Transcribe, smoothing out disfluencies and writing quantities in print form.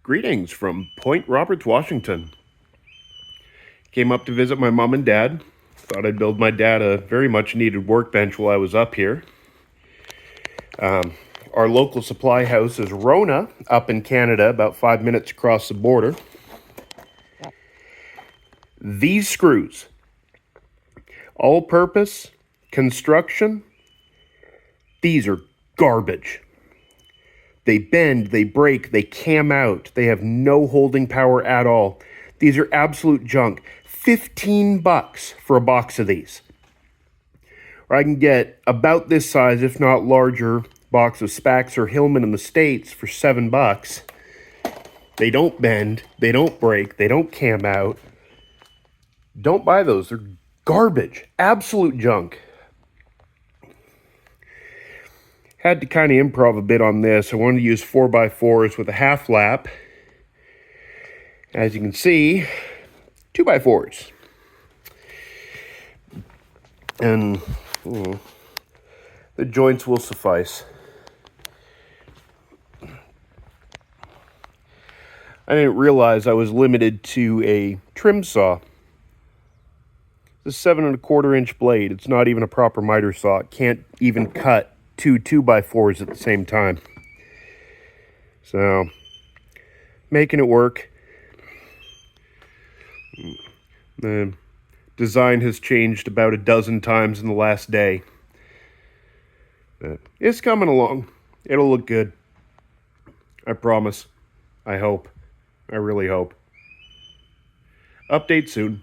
Greetings from Point Roberts, Washington. Came up to visit my mom and dad. Thought I'd build my dad a very much needed workbench while I was up here. Our local supply house is Rona up in Canada, about 5 minutes across the border. These screws, all-purpose construction, these are garbage. They bend, they break, they cam out. They have no holding power at all. These are absolute junk. $15 for a box of these. Or I can get about this size, if not larger, box of Spax or Hillman in the States for $7. They don't bend, they don't break, they don't cam out. Don't buy those. They're garbage. Absolute junk. Had to kind of improv a bit on this. I wanted to use 4x4s with a half lap. As you can see, 2x4s. And the joints will suffice. I didn't realize I was limited to a trim saw. It's a 7¼ inch blade. It's not even a proper miter saw. It can't even cut two 2x4s at the same time. So, making it work. The design has changed about a dozen times in the last day. But it's coming along. It'll look good. I promise. I hope. I really hope. Update soon.